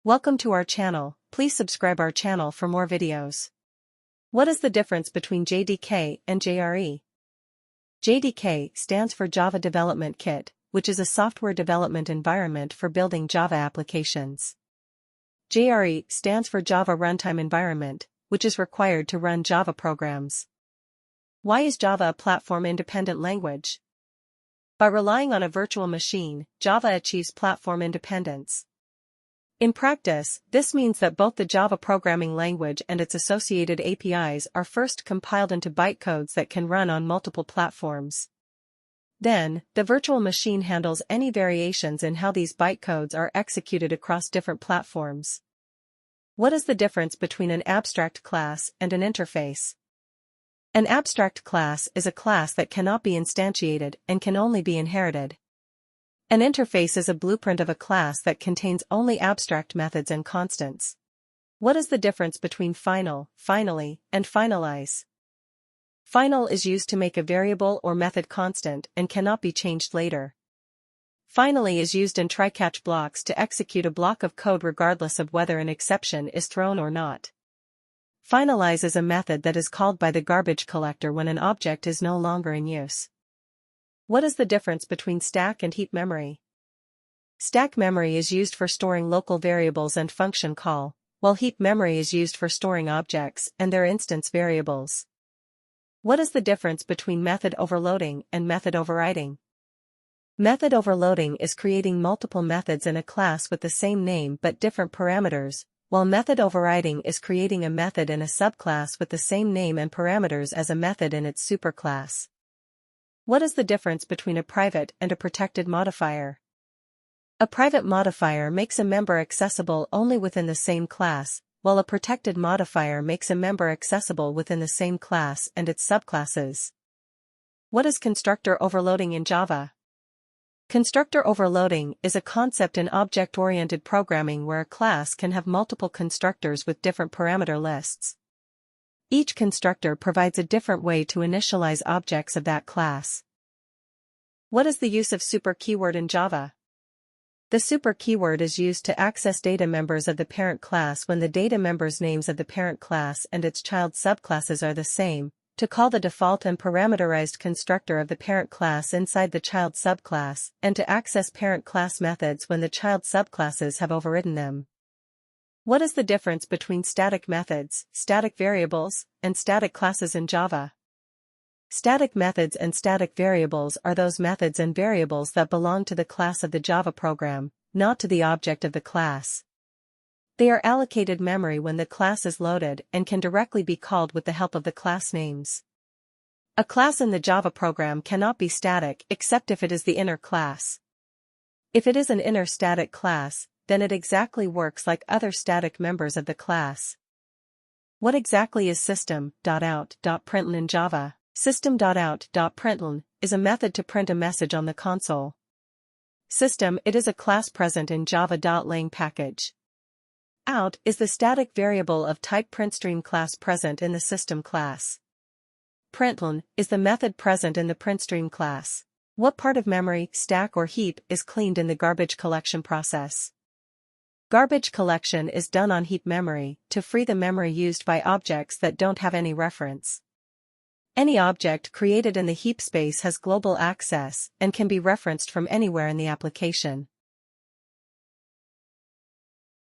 Welcome to our channel. Please subscribe our channel for more videos. What is the difference between JDK and JRE? JDK stands for Java Development Kit, which is a software development environment for building Java applications. JRE stands for Java Runtime Environment, which is required to run Java programs. Why is Java a platform-independent language? By relying on a virtual machine, Java achieves platform independence. In practice, this means that both the Java programming language and its associated APIs are first compiled into bytecodes that can run on multiple platforms. Then, the virtual machine handles any variations in how these bytecodes are executed across different platforms. What is the difference between an abstract class and an interface? An abstract class is a class that cannot be instantiated and can only be inherited. An interface is a blueprint of a class that contains only abstract methods and constants. What is the difference between final, finally, and finalize? Final is used to make a variable or method constant and cannot be changed later. Finally is used in try-catch blocks to execute a block of code regardless of whether an exception is thrown or not. Finalize is a method that is called by the garbage collector when an object is no longer in use. What is the difference between stack and heap memory? Stack memory is used for storing local variables and function call, while heap memory is used for storing objects and their instance variables. What is the difference between method overloading and method overriding? Method overloading is creating multiple methods in a class with the same name but different parameters, while method overriding is creating a method in a subclass with the same name and parameters as a method in its superclass. What is the difference between a private and a protected modifier? A private modifier makes a member accessible only within the same class, while a protected modifier makes a member accessible within the same class and its subclasses. What is constructor overloading in Java? Constructor overloading is a concept in object-oriented programming where a class can have multiple constructors with different parameter lists. Each constructor provides a different way to initialize objects of that class. What is the use of super keyword in Java? The super keyword is used to access data members of the parent class when the data members' names of the parent class and its child subclasses are the same, to call the default and parameterized constructor of the parent class inside the child subclass, and to access parent class methods when the child subclasses have overridden them. What is the difference between static methods, static variables, and static classes in Java? Static methods and static variables are those methods and variables that belong to the class of the Java program, not to the object of the class. They are allocated memory when the class is loaded and can directly be called with the help of the class names. A class in the Java program cannot be static except if it is the inner class. If it is an inner static class, then it exactly works like other static members of the class. What exactly is system.out.println in Java? System.out.println is a method to print a message on the console. System, it is a class present in java.lang package. Out is the static variable of type printstream class present in the system class. Println is the method present in the printstream class. What part of memory, stack or heap, is cleaned in the garbage collection process? Garbage collection is done on heap memory to free the memory used by objects that don't have any reference. Any object created in the heap space has global access and can be referenced from anywhere in the application.